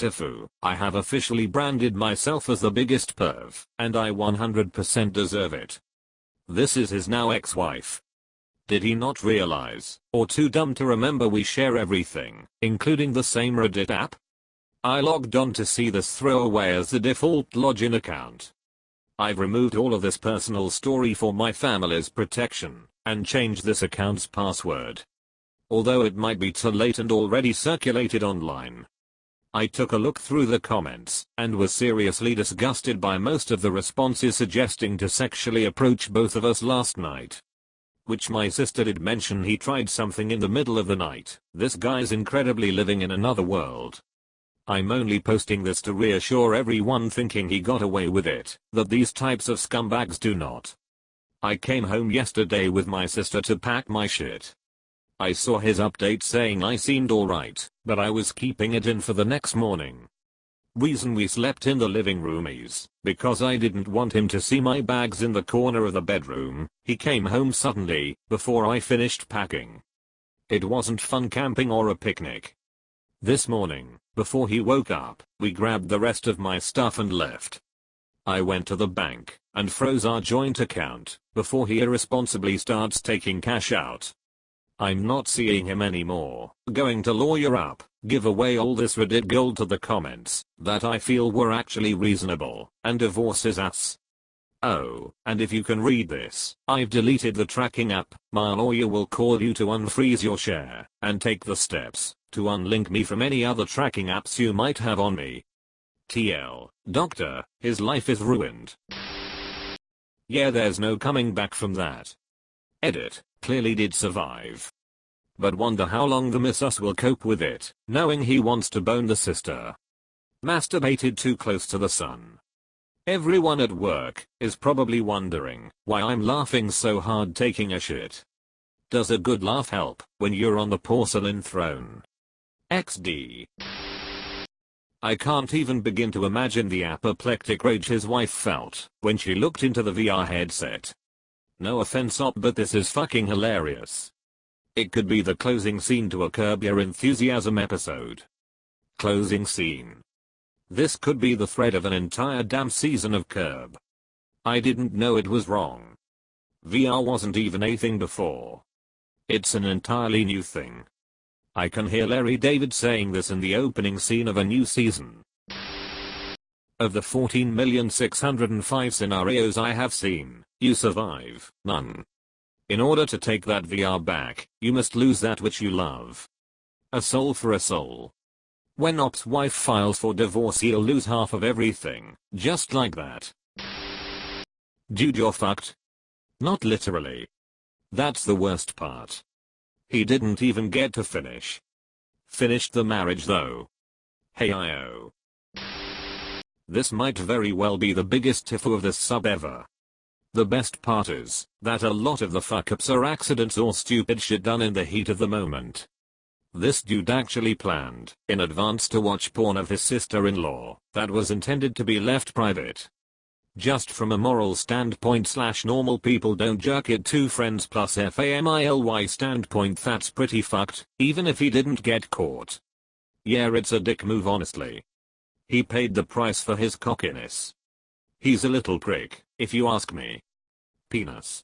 TIFU, I have officially branded myself as the biggest perv, and I 100% deserve it. This is his now ex-wife. Did he not realize, or too dumb to remember we share everything, including the same Reddit app? I logged on to see this throwaway as the default login account. I've removed all of this personal story for my family's protection, and changed this account's password. Although it might be too late and already circulated online. I took a look through the comments, and was seriously disgusted by most of the responses suggesting to sexually approach both of us last night. Which my sister did mention he tried something in the middle of the night. This guy's incredibly living in another world. I'm only posting this to reassure everyone thinking he got away with it, that these types of scumbags do not. I came home yesterday with my sister to pack my shit. I saw his update saying I seemed alright, but I was keeping it in for the next morning. Reason we slept in the living room is because I didn't want him to see my bags in the corner of the bedroom. He came home suddenly, before I finished packing. It wasn't fun camping or a picnic. This morning, before he woke up, we grabbed the rest of my stuff and left. I went to the bank and froze our joint account before he irresponsibly starts taking cash out. I'm not seeing him anymore, going to lawyer up, give away all this Reddit gold to the comments that I feel were actually reasonable, and divorce his ass. Oh, and if you can read this, I've deleted the tracking app. My lawyer will call you to unfreeze your share and take the steps to unlink me from any other tracking apps you might have on me. TL, doctor, his life is ruined. Yeah, there's no coming back from that. Edit, clearly did survive. But wonder how long the Miss Us will cope with it, knowing he wants to bone the sister. Masturbated too close to the sun. Everyone at work is probably wondering why I'm laughing so hard taking a shit. Does a good laugh help when you're on the porcelain throne? XD. I can't even begin to imagine the apoplectic rage his wife felt when she looked into the VR headset. No offense op, but this is fucking hilarious. It could be the closing scene to a Curb Your Enthusiasm episode. Closing scene. This could be the thread of an entire damn season of Curb. I didn't know it was wrong. VR wasn't even a thing before. It's an entirely new thing. I can hear Larry David saying this in the opening scene of a new season. Of the 14,605 scenarios I have seen, you survive none. In order to take that VR back, you must lose that which you love. A soul for a soul. When Op's wife files for divorce, he'll lose half of everything, just like that. Dude, you're fucked. Not literally. That's the worst part. He didn't even get to finish. Finished the marriage though. Hey IO. This might very well be the biggest TIFU of this sub ever. The best part is that a lot of the fuck-ups are accidents or stupid shit done in the heat of the moment. This dude actually planned in advance to watch porn of his sister-in-law that was intended to be left private. Just from a moral standpoint / normal people don't jerk it to friends plus family standpoint, that's pretty fucked, even if he didn't get caught. Yeah, it's a dick move honestly. He paid the price for his cockiness. He's a little prick, if you ask me. Penis.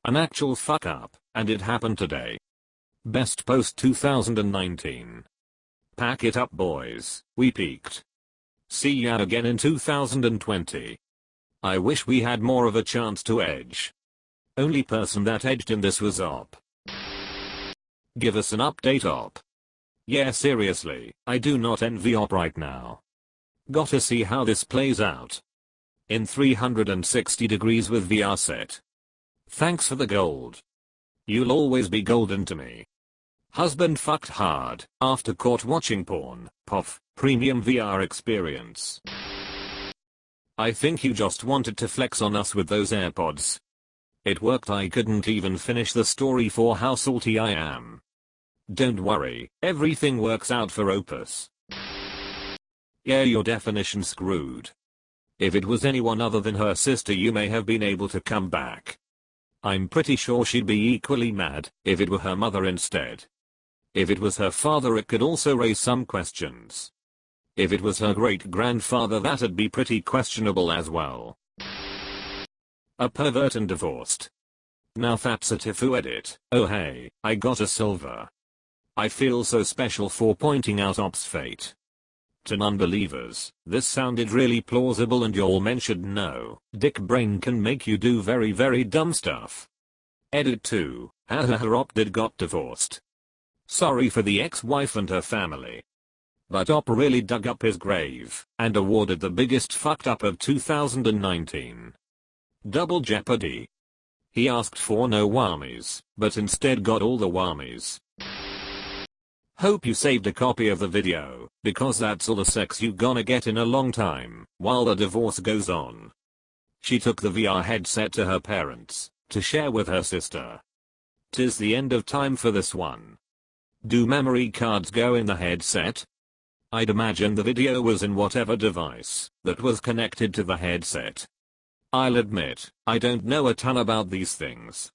An actual fuck up, and it happened today. Best post 2019. Pack it up boys, we peaked. See ya again in 2020. I wish we had more of a chance to edge. Only person that edged in this was Op. Give us an update Op. Yeah, seriously, I do not envy Op right now. Gotta see how this plays out. In 360 degrees with VR set. Thanks for the gold. You'll always be golden to me. Husband fucked hard after caught watching porn. Pof, premium VR experience. I think you just wanted to flex on us with those AirPods. It worked. I couldn't even finish the story for how salty I am. Don't worry, everything works out for Opus. Yeah, your definition screwed. If it was anyone other than her sister, you may have been able to come back. I'm pretty sure she'd be equally mad if it were her mother instead. If it was her father, it could also raise some questions. If it was her great-grandfather, that'd be pretty questionable as well. A pervert and divorced. Now that's a TIFU edit. Oh hey, I got a silver. I feel so special for pointing out Op's fate. To non-believers, this sounded really plausible, and y'all men should know, dick brain can make you do very very dumb stuff. Edit 2, hahaha, Op did got divorced. Sorry for the ex-wife and her family. But Op really dug up his grave, and awarded the biggest fucked up of 2019. Double jeopardy. He asked for no whammies, but instead got all the whammies. Hope you saved a copy of the video, because that's all the sex you gonna get in a long time, while the divorce goes on. She took the VR headset to her parents, to share with her sister. 'Tis the end of time for this one. Do memory cards go in the headset? I'd imagine the video was in whatever device that was connected to the headset. I'll admit, I don't know a ton about these things.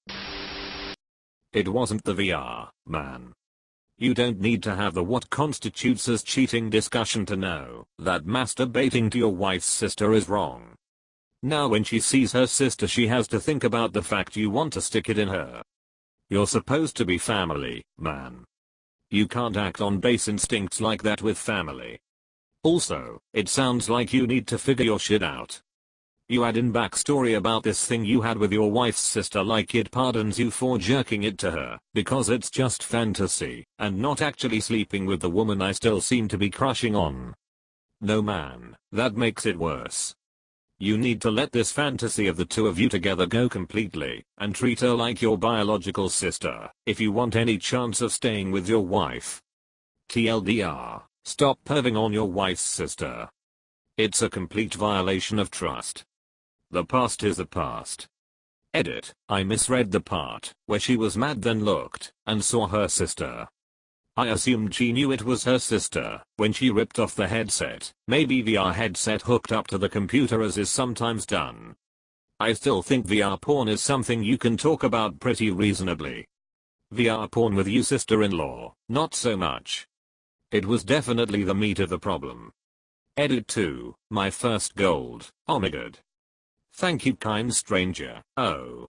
It wasn't the VR, man. You don't need to have the what constitutes as cheating discussion to know that masturbating to your wife's sister is wrong. Now when she sees her sister, she has to think about the fact you want to stick it in her. You're supposed to be family, man. You can't act on base instincts like that with family. Also, it sounds like you need to figure your shit out. You add in backstory about this thing you had with your wife's sister, like it pardons you for jerking it to her, because it's just fantasy, and not actually sleeping with the woman I still seem to be crushing on. No man, that makes it worse. You need to let this fantasy of the two of you together go completely, and treat her like your biological sister, if you want any chance of staying with your wife. TLDR, stop perving on your wife's sister. It's a complete violation of trust. The past is the past. Edit, I misread the part where she was mad then looked and saw her sister. I assumed she knew it was her sister when she ripped off the headset, maybe VR headset hooked up to the computer as is sometimes done. I still think VR porn is something you can talk about pretty reasonably. VR porn with you sister-in-law, not so much. It was definitely the meat of the problem. Edit 2, my first gold, oh my god. Thank you kind stranger. Oh.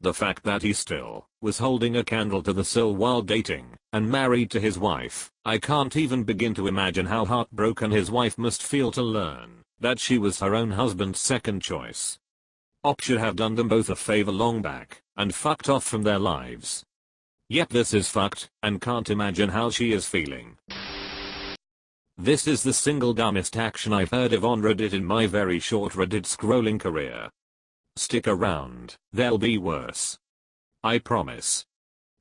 The fact that he still was holding a candle to the sill while dating and married to his wife, I can't even begin to imagine how heartbroken his wife must feel to learn that she was her own husband's second choice. Op should have done them both a favor long back and fucked off from their lives. Yet this is fucked, and can't imagine how she is feeling. This is the single dumbest action I've heard of on Reddit in my very short Reddit scrolling career. Stick around, there'll be worse. I promise.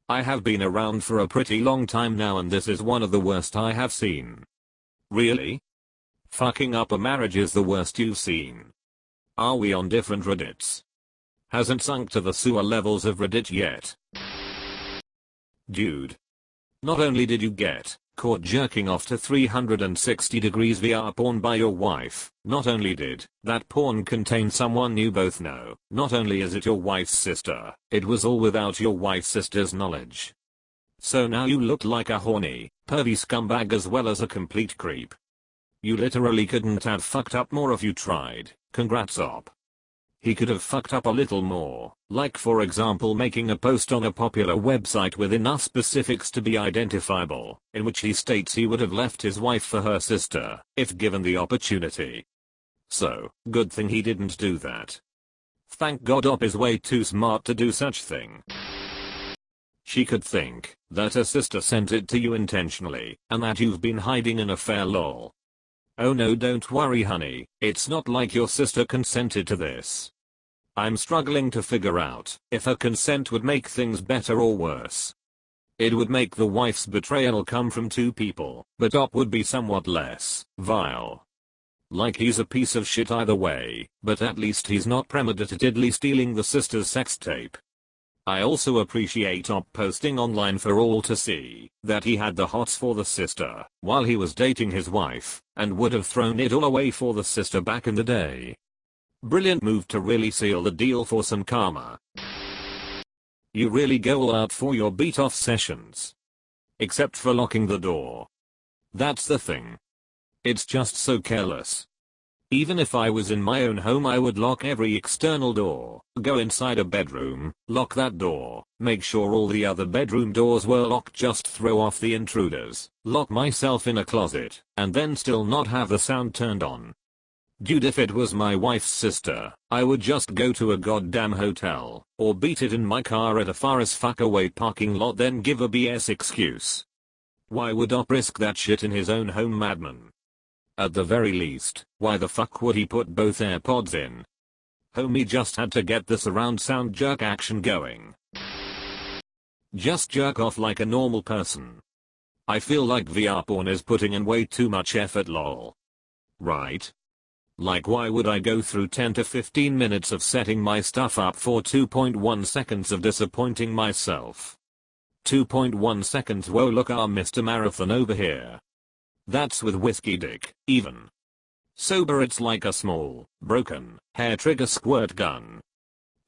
I have been around for a pretty long time now, and this is one of the worst I have seen. Really? Fucking up a marriage is the worst you've seen. Are we on different Reddits? Hasn't sunk to the sewer levels of Reddit yet. Dude. Not only did you get caught jerking off to 360 degrees VR porn by your wife, not only did that porn contain someone you both know, not only is it your wife's sister, it was all without your wife's sister's knowledge. So now you look like a horny, pervy scumbag as well as a complete creep. You literally couldn't have fucked up more if you tried. Congrats Op. He could have fucked up a little more, like for example making a post on a popular website with enough specifics to be identifiable, in which he states he would have left his wife for her sister, if given the opportunity. So, good thing he didn't do that. Thank God Op is way too smart to do such thing. She could think that her sister sent it to you intentionally, and that you've been hiding an affair lol. Oh no, don't worry honey, it's not like your sister consented to this. I'm struggling to figure out if her consent would make things better or worse. It would make the wife's betrayal come from two people, but Op would be somewhat less vile. Like he's a piece of shit either way, but at least he's not premeditatedly stealing the sister's sex tape. I also appreciate Op posting online for all to see that he had the hots for the sister while he was dating his wife, and would have thrown it all away for the sister back in the day. Brilliant move to really seal the deal for some karma. You really go all out for your beat-off sessions. Except for locking the door. That's the thing. It's just so careless. Even if I was in my own home, I would lock every external door, go inside a bedroom, lock that door, make sure all the other bedroom doors were locked, just throw off the intruders, lock myself in a closet, and then still not have the sound turned on. Dude, if it was my wife's sister, I would just go to a goddamn hotel, or beat it in my car at a far as fuck away parking lot, then give a BS excuse. Why would Op risk that shit in his own home, madman? At the very least, why the fuck would he put both AirPods in? Homie just had to get the surround sound jerk action going. Just jerk off like a normal person. I feel like VR porn is putting in way too much effort, lol. Right? Like, why would I go through 10 to 15 minutes of setting my stuff up for 2.1 seconds of disappointing myself? 2.1 seconds, whoa, look, our Mr. Marathon over here. That's with whiskey dick, even. Sober it's like a small, broken, hair trigger squirt gun.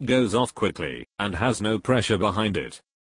Goes off quickly, and has no pressure behind it,